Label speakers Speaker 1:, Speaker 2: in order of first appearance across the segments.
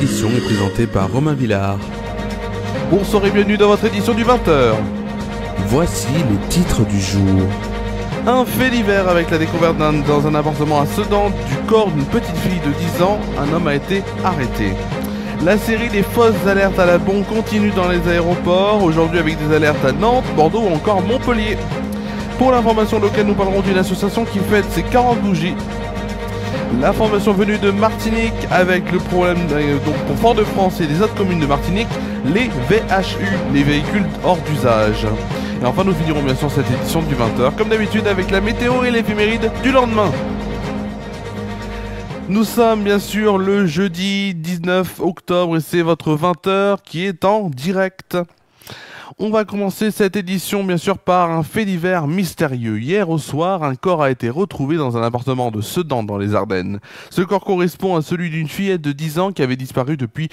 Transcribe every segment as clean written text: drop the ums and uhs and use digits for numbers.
Speaker 1: édition est présentée par Romain Villard. Bonsoir et bienvenue dans votre édition du 20h. Voici les titres du jour. Un fait divers avec la découverte dans un appartement à Sedan du corps d'une petite fille de 10 ans. Un homme a été arrêté. La série des fausses alertes à la bombe continue dans les aéroports, aujourd'hui avec des alertes à Nantes, Bordeaux ou encore Montpellier. Pour l'information locale, nous parlerons d'une association qui fête ses 40 bougies. L'information venue de Martinique avec le problème donc pour Fort-de-France et les autres communes de Martinique, les VHU, les véhicules hors d'usage. Et enfin nous finirons bien sûr cette édition du 20h comme d'habitude avec la météo et l'éphéméride du lendemain. Nous sommes bien sûr le jeudi 19 octobre et c'est votre 20h qui est en direct. On va commencer cette édition bien sûr par un fait divers mystérieux. Hier au soir, un corps a été retrouvé dans un appartement de Sedan dans les Ardennes. Ce corps correspond à celui d'une fillette de 10 ans qui avait disparu depuis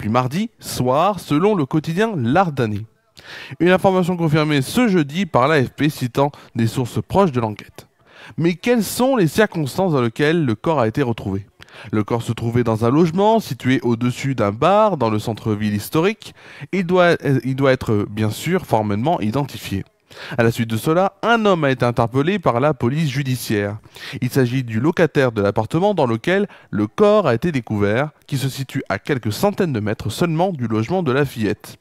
Speaker 1: mardi soir selon le quotidien L'Ardennais. Une information confirmée ce jeudi par l'AFP citant des sources proches de l'enquête. Mais quelles sont les circonstances dans lesquelles le corps a été retrouvé ? Le corps se trouvait dans un logement situé au-dessus d'un bar dans le centre-ville historique. Il doit être bien sûr formellement identifié. À la suite de cela, un homme a été interpellé par la police judiciaire. Il s'agit du locataire de l'appartement dans lequel le corps a été découvert, qui se situe à quelques centaines de mètres seulement du logement de la fillette.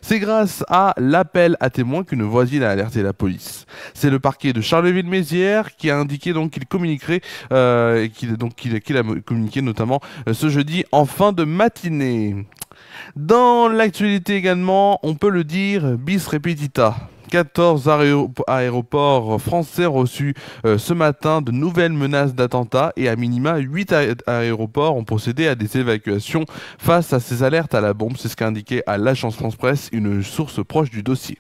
Speaker 1: C'est grâce à l'appel à témoins qu'une voisine a alerté la police. C'est le parquet de Charleville-Mézières qui a indiqué donc qu'il communiquerait, qu'il a communiqué notamment ce jeudi en fin de matinée. Dans l'actualité également, on peut le dire, bis repetita. 14 aéroports français reçus ce matin de nouvelles menaces d'attentats et à minima 8 aéroports ont procédé à des évacuations face à ces alertes à la bombe. C'est ce qu'a indiqué à l'agence France-Presse une source proche du dossier.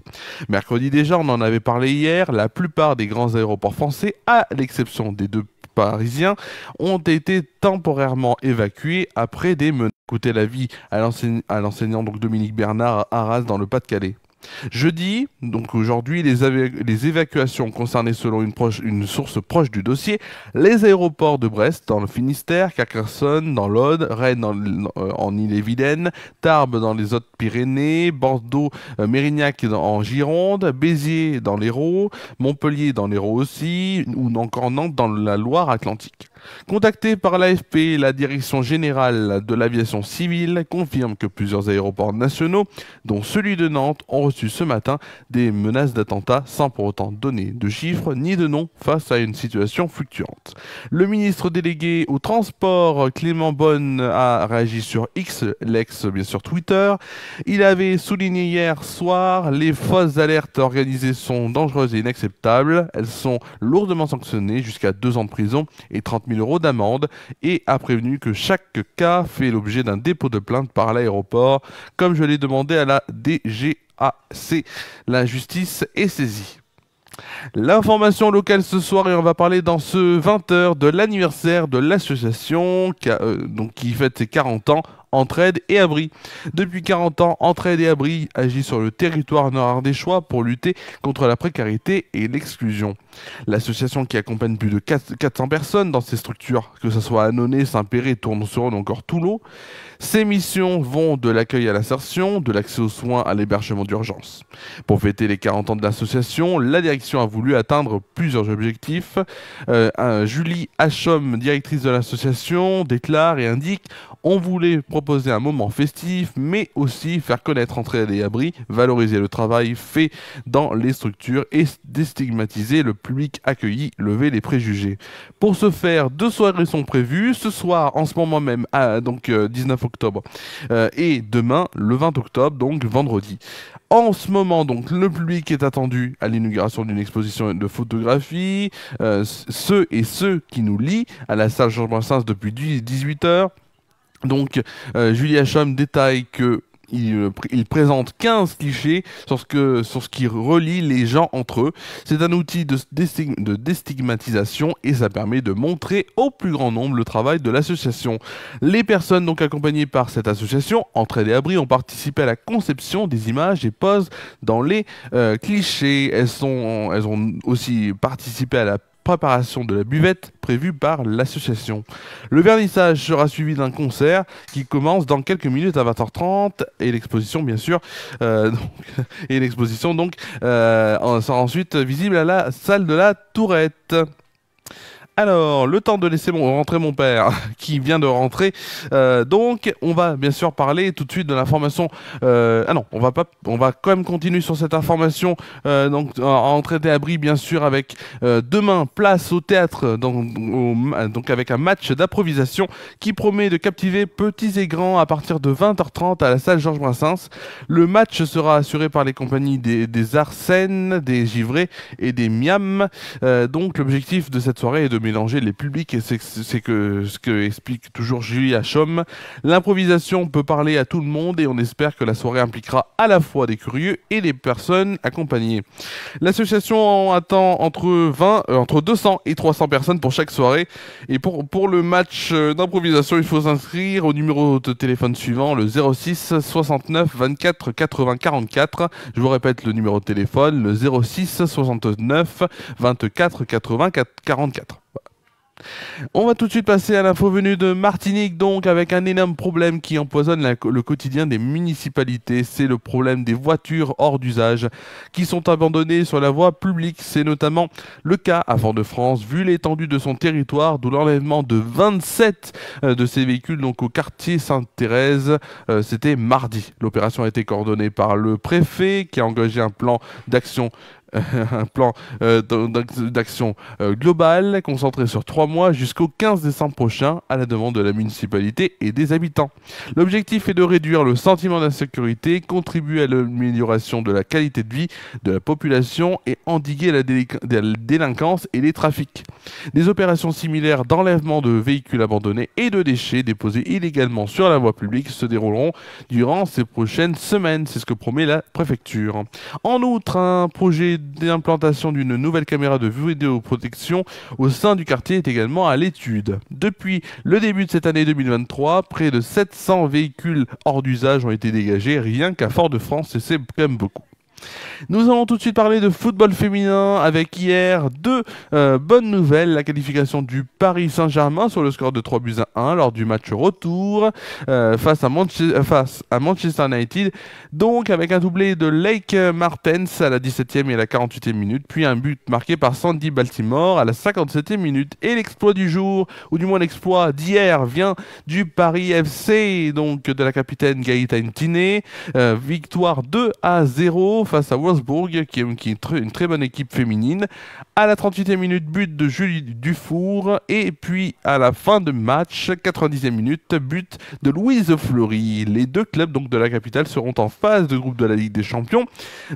Speaker 1: Mercredi déjà, on en avait parlé hier, la plupart des grands aéroports français, à l'exception des deux parisiens, ont été temporairement évacués après des menaces. Écoutez l'avis à l'enseignant Dominique Bernard à Arras dans le Pas-de-Calais. Jeudi, donc aujourd'hui, les évacuations concernaient selon une source proche du dossier, les aéroports de Brest dans le Finistère, Carcassonne dans l'Aude, Rennes en Ille-et-Vilaine, Tarbes dans les Hautes-Pyrénées, Bordeaux, Mérignac en Gironde, Béziers dans l'Hérault, Montpellier dans l'Hérault aussi, ou encore Nantes dans la Loire-Atlantique. Contacté par l'AFP, la Direction Générale de l'Aviation Civile confirme que plusieurs aéroports nationaux, dont celui de Nantes, ont reçu ce matin des menaces d'attentats sans pour autant donner de chiffres ni de noms face à une situation fluctuante. Le ministre délégué au transport, Clément Beaune, a réagi sur X, l'ex bien sûr Twitter. Il avait souligné hier soir, les fausses alertes organisées sont dangereuses et inacceptables. Elles sont lourdement sanctionnées jusqu'à 2 ans de prison et 30 000 € d'amende et a prévenu que chaque cas fait l'objet d'un dépôt de plainte par l'aéroport, comme je l'ai demandé à la DGAC. La justice est saisie. L'information locale ce soir, et on va parler dans ce 20h de l'anniversaire de l'association qui fête ses 40 ans, Entraide et Abri. Depuis 40 ans, Entraide et Abri agit sur le territoire nord-ardéchois pour lutter contre la précarité et l'exclusion. L'association qui accompagne plus de 400 personnes dans ces structures, que ce soit Annonay, Saint-Péray, Tournon-sur-Rhône ou encore Toulon. Ces missions vont de l'accueil à l'insertion, de l'accès aux soins à l'hébergement d'urgence. Pour fêter les 40 ans de l'association, la direction a voulu atteindre plusieurs objectifs. Julie Hachom, directrice de l'association, déclare et indique: on voulait proposer un moment festif, mais aussi faire connaître Entraide et Abri, valoriser le travail fait dans les structures et déstigmatiser le public accueilli, lever les préjugés. Pour ce faire, 2 soirées sont prévues, ce soir, en ce moment même, 19 octobre, et demain, le 20 octobre, donc vendredi. En ce moment, donc, le public est attendu à l'inauguration d'une exposition de photographie, ceux qui nous lient à la salle Georges Brassens depuis 18 h. Donc, Julie Hachom détaille que il présente 15 clichés sur ce qui relie les gens entre eux. C'est un outil de déstigmatisation et ça permet de montrer au plus grand nombre le travail de l'association. Les personnes donc accompagnées par cette association, Entraide et Abri, ont participé à la conception des images et posent dans les clichés. Elles ont aussi participé à la préparation de la buvette prévue par l'association. Le vernissage sera suivi d'un concert qui commence dans quelques minutes à 20h30 et l'exposition bien sûr sera ensuite visible à la salle de la Tourette. Alors, le temps de laisser rentrer mon père, qui vient de rentrer. Donc, on va bien sûr parler tout de suite de l'information. On va quand même continuer sur cette information. En traité à Brie, bien sûr, avec demain place au théâtre, donc avec un match d'improvisation qui promet de captiver petits et grands à partir de 20h30 à la salle Georges Brassens. Le match sera assuré par les compagnies des Arsènes, des Givrés et des Miam. Donc, l'objectif de cette soirée est de mélanger les publics et c'est ce que explique toujours Julie Hachom. L'improvisation peut parler à tout le monde et on espère que la soirée impliquera à la fois des curieux et des personnes accompagnées. L'association attend entre 200 et 300 personnes pour chaque soirée et pour le match d'improvisation il faut s'inscrire au numéro de téléphone suivant, le 06 69 24 80 44. Je vous répète le numéro de téléphone, le 06 69 24 80 44. On va tout de suite passer à l'info venue de Martinique, donc avec un énorme problème qui empoisonne le quotidien des municipalités. C'est le problème des voitures hors d'usage qui sont abandonnées sur la voie publique. C'est notamment le cas à Fort-de-France, vu l'étendue de son territoire, d'où l'enlèvement de 27 de ces véhicules donc au quartier Sainte-Thérèse. C'était mardi. L'opération a été coordonnée par le préfet qui a engagé un plan d'action d'action globale concentré sur 3 mois jusqu'au 15 décembre prochain à la demande de la municipalité et des habitants. L'objectif est de réduire le sentiment d'insécurité, contribuer à l'amélioration de la qualité de vie de la population et endiguer la délinquance et les trafics. Des opérations similaires d'enlèvement de véhicules abandonnés et de déchets déposés illégalement sur la voie publique se dérouleront durant ces prochaines semaines, c'est ce que promet la préfecture. En outre, un projet d'implantation d'une nouvelle caméra de vidéoprotection au sein du quartier est également à l'étude. Depuis le début de cette année 2023, près de 700 véhicules hors d'usage ont été dégagés rien qu'à Fort-de-France et c'est quand même beaucoup. Nous allons tout de suite parler de football féminin avec hier deux bonnes nouvelles. La qualification du Paris Saint-Germain sur le score de 3-1 lors du match retour face à Manchester United. Donc avec un doublé de Lake Martens à la 17e et à la 48e minute, puis un but marqué par Sandy Baltimore à la 57e minute. Et l'exploit du jour, ou du moins l'exploit d'hier, vient du Paris FC, donc de la capitaine Gaëtan Tiné. Victoire 2-0 face à Wolfsburg, qui est une très bonne équipe féminine. À la 38e minute, but de Julie Dufour. Et puis à la fin de match, 90e minute, but de Louise Fleury. Les deux clubs donc de la capitale seront en phase de groupe de la Ligue des Champions,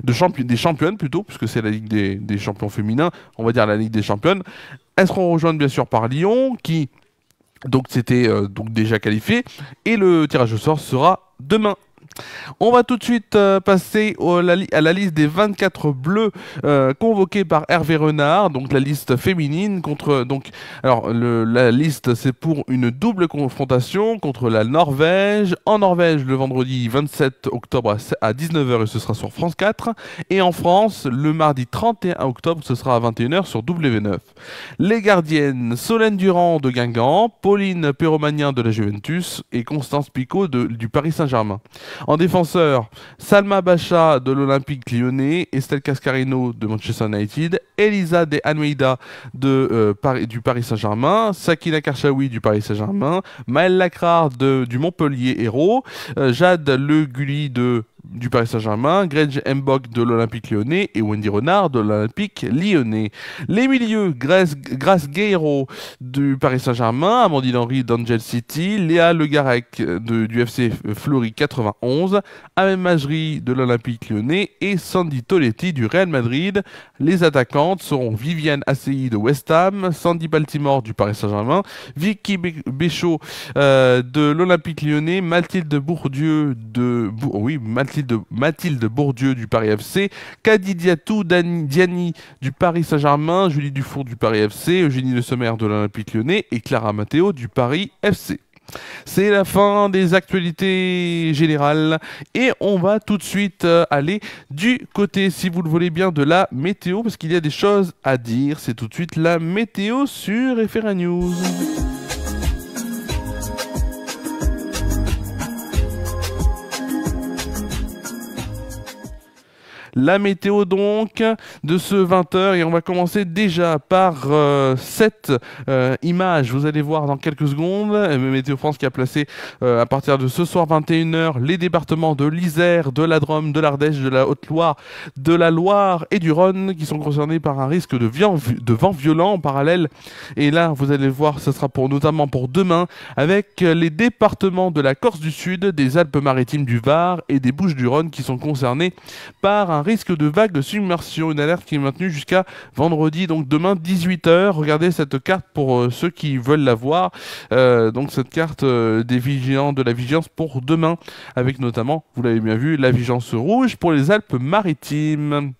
Speaker 1: des championnes plutôt, puisque c'est la Ligue des champions féminins, on va dire la Ligue des championnes. Elles seront rejointes bien sûr par Lyon, qui donc s'était déjà qualifié, et le tirage au sort sera demain. On va tout de suite passer à la liste des 24 bleus convoqués par Hervé Renard, donc la liste féminine contre la liste c'est pour une double confrontation contre la Norvège. En Norvège le vendredi 27 octobre à 19h et ce sera sur France 4 et en France le mardi 31 octobre ce sera à 21h sur W9. Les gardiennes Solène Durand de Guingamp, Pauline Perromanien de la Juventus et Constance Picot du Paris Saint-Germain. En défenseur, Salma Bacha de l'Olympique Lyonnais, Estelle Cascarino de Manchester United, Elisa de Almeida du Paris Saint-Germain, Sakina Karchaoui du Paris Saint-Germain, Maëlle Lacrard du Montpellier Hérault, Jade Le Gully du Paris Saint-Germain, Gretchen Mbok de l'Olympique Lyonnais et Wendy Renard de l'Olympique Lyonnais. Les milieux, Grace Guerreiro du Paris Saint-Germain, Amandine Henry d'Angel City, Léa Le Garec du FC Fleury 91, Amel Majri de l'Olympique Lyonnais et Sandy Toletti du Real Madrid. Les attaquantes seront Viviane Assey de West Ham, Sandy Baltimore du Paris Saint-Germain, Vicky Béchaud de l'Olympique Lyonnais, Mathilde Bourdieu Mathilde Bourdieu du Paris FC, Kadidiatou Diani du Paris Saint-Germain, Julie Dufour du Paris FC, Eugénie Le Sommer de l'Olympique Lyonnais et Clara Matteo du Paris FC. C'est la fin des actualités générales et on va tout de suite aller du côté, si vous le voulez bien, de la météo parce qu'il y a des choses à dire. C'est tout de suite la météo sur FR News. La météo donc de ce 20h et on va commencer déjà par cette image. Vous allez voir dans quelques secondes, Météo France qui a placé à partir de ce soir 21h les départements de l'Isère, de la Drôme, de l'Ardèche, de la Haute-Loire, de la Loire et du Rhône qui sont concernés par un risque de vent violent en parallèle. Et là, vous allez voir, ce sera notamment pour demain avec les départements de la Corse du Sud, des Alpes-Maritimes du Var et des Bouches-du-Rhône qui sont concernés par un risque de vague de submersion, une alerte qui est maintenue jusqu'à vendredi, donc demain 18h. Regardez cette carte pour ceux qui veulent la voir, donc cette carte de la vigilance pour demain, avec notamment, vous l'avez bien vu, la vigilance rouge pour les Alpes-Maritimes.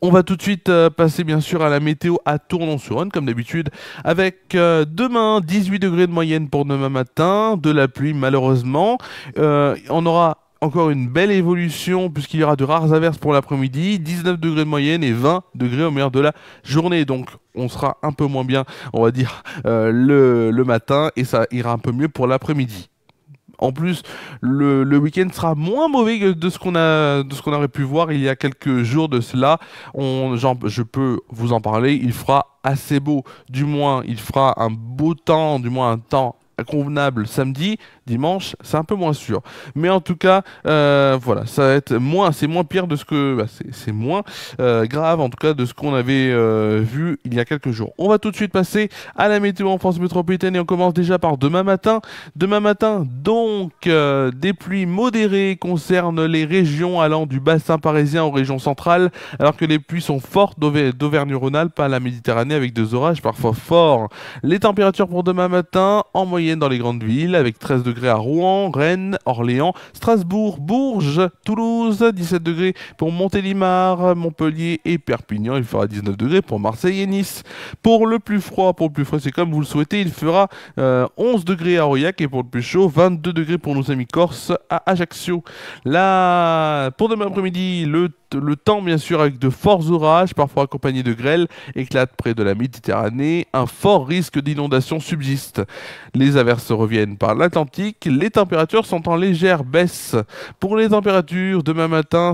Speaker 1: On va tout de suite passer bien sûr à la météo à Tournon-sur-Rhône comme d'habitude avec demain 18 degrés de moyenne pour demain matin, de la pluie malheureusement. On aura encore une belle évolution puisqu'il y aura de rares averses pour l'après-midi, 19 degrés de moyenne et 20 degrés au meilleur de la journée. Donc on sera un peu moins bien, on va dire, le matin et ça ira un peu mieux pour l'après-midi. En plus, le week-end sera moins mauvais que de ce qu'on aurait pu voir il y a quelques jours de cela. Je peux vous en parler, il fera assez beau, du moins il fera un beau temps, du moins un temps convenable samedi. Dimanche, c'est un peu moins sûr. Mais en tout cas, voilà, ça va être c'est moins pire de ce que... c'est moins grave, en tout cas, de ce qu'on avait vu il y a quelques jours. On va tout de suite passer à la météo en France métropolitaine et on commence déjà par demain matin. Demain matin, donc, des pluies modérées concernent les régions allant du bassin parisien aux régions centrales, alors que les pluies sont fortes d'Auvergne-Rhône-Alpes à la Méditerranée avec des orages parfois forts. Les températures pour demain matin, en moyenne dans les grandes villes, avec 13 degrés à Rouen, Rennes, Orléans, Strasbourg, Bourges, Toulouse, 17 degrés pour Montélimar, Montpellier et Perpignan. Il fera 19 degrés pour Marseille et Nice. Pour le plus froid, c'est comme vous le souhaitez, il fera 11 degrés à Aurillac et pour le plus chaud, 22 degrés pour nos amis corses à Ajaccio. Là, pour demain après-midi, le temps bien sûr avec de forts orages, parfois accompagnés de grêles, éclate près de la Méditerranée. Un fort risque d'inondation subsiste. Les averses reviennent par l'Atlantique. Les températures sont en légère baisse. Pour les températures, demain matin,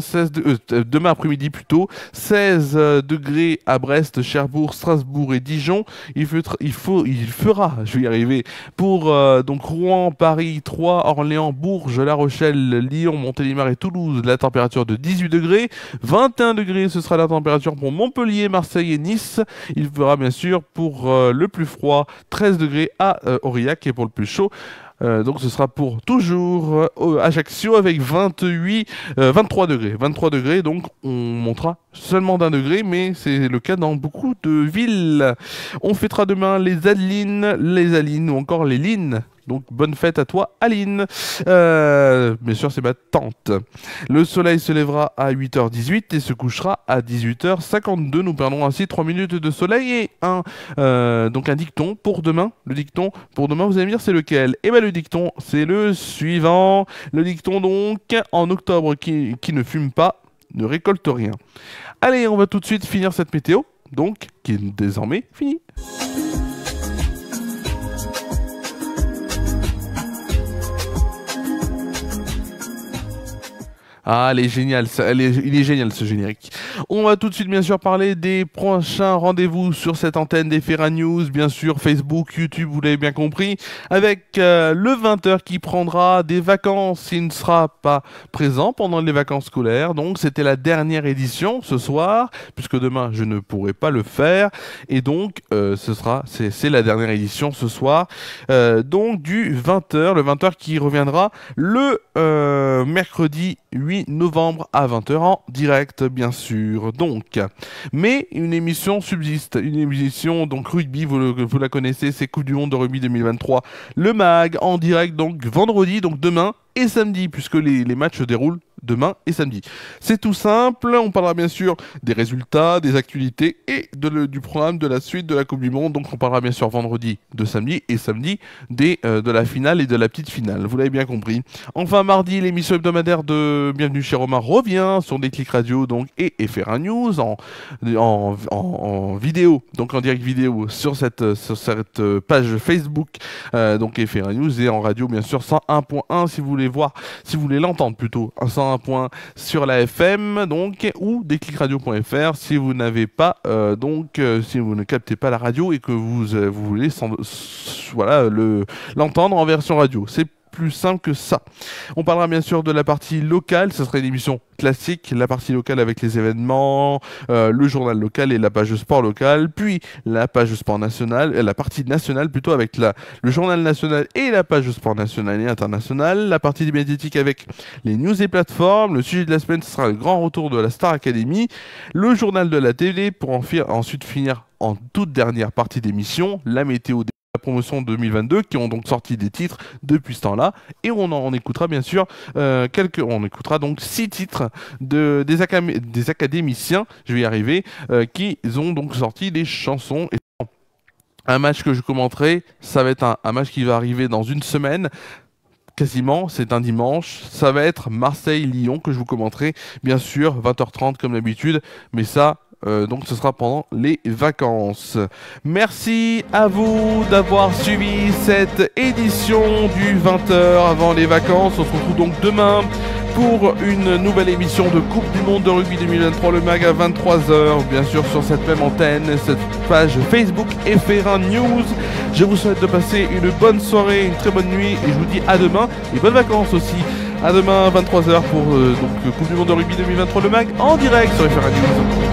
Speaker 1: demain après-midi plutôt, 16 degrés à Brest, Cherbourg, Strasbourg et Dijon. Il fera, je vais y arriver, pour donc Rouen, Paris, Troyes, Orléans, Bourges, La Rochelle, Lyon, Montélimar et Toulouse, la température de 18 degrés. 21 degrés, ce sera la température pour Montpellier, Marseille et Nice. Il fera bien sûr pour le plus froid 13 degrés à Aurillac et pour le plus chaud. Donc ce sera pour toujours Ajaccio avec 23 degrés. 23 degrés, donc on montera seulement d'1 degré, mais c'est le cas dans beaucoup de villes. On fêtera demain les Aline ou encore les Lines. Donc bonne fête à toi Aline. Bien sûr c'est ma tante. Le soleil se lèvera à 8h18 et se couchera à 18h52. Nous perdrons ainsi 3 minutes de soleil et donc un dicton pour demain. Le dicton pour demain, vous allez me dire c'est lequel? Et bien le dicton c'est le suivant. Le dicton donc, en octobre qui ne fume pas ne récolte rien. Allez, on va tout de suite finir cette météo, donc qui est désormais finie. Ah, elle est géniale, il est génial ce générique. On va tout de suite bien sûr parler des prochains rendez-vous sur cette antenne des FR News, bien sûr Facebook, YouTube, vous l'avez bien compris, avec le 20h qui prendra des vacances, il ne sera pas présent pendant les vacances scolaires, donc c'était la dernière édition ce soir, puisque demain je ne pourrai pas le faire, et donc c'est la dernière édition ce soir, donc du 20h, le 20h qui reviendra le mercredi 8 novembre à 20h en direct bien sûr donc, mais une émission subsiste, une émission donc rugby, vous la connaissez, c'est Coupe du Monde de rugby 2023, le MAG en direct donc vendredi, donc demain et samedi, puisque les matchs se déroulent demain et samedi. C'est tout simple, on parlera bien sûr des résultats, des actualités et du programme de la suite de la Coupe du Monde. Donc on parlera bien sûr vendredi de samedi et samedi de la finale et de la petite finale. Vous l'avez bien compris. Enfin mardi, l'émission hebdomadaire de Bienvenue chez Romain revient sur Déclic Radio donc, et FR1 News en vidéo, donc en direct vidéo sur cette page Facebook donc FR1 News et en radio bien sûr 101.1 si vous voulez voir, si vous voulez l'entendre plutôt, 101.1 sur la FM donc ou déclicradio.fr si vous n'avez pas si vous ne captez pas la radio et que vous voulez l'entendre en version radio. C'est plus simple que ça. On parlera bien sûr de la partie locale, ce sera une émission classique, la partie locale avec les événements, le journal local et la page sport locale, puis la page sport nationale, la partie nationale plutôt avec le journal national et la page sport nationale et internationale, la partie médiatique avec les news et plateformes, le sujet de la semaine ce sera le grand retour de la Star Academy, le journal de la télé pour ensuite finir en toute dernière partie d'émission, la météo des promotion 2022 qui ont donc sorti des titres depuis ce temps-là et on écoutera bien sûr on écoutera donc 6 titres des académiciens, je vais y arriver, qui ont donc sorti des chansons. Et un match que je commenterai, ça va être un match qui va arriver dans une semaine. Quasiment, c'est un dimanche, ça va être Marseille-Lyon que je vous commenterai, bien sûr, 20h30 comme d'habitude, mais ça, donc ce sera pendant les vacances. Merci à vous d'avoir suivi cette édition du 20h avant les vacances. On se retrouve donc demain pour une nouvelle émission de Coupe du Monde de Rugby 2023, le MAG à 23h, bien sûr sur cette même antenne, cette page Facebook FR1 News. Je vous souhaite de passer une bonne soirée, une très bonne nuit et je vous dis à demain et bonnes vacances aussi. À demain 23h pour Coupe du Monde de Rugby 2023, le MAG en direct sur FR1 News.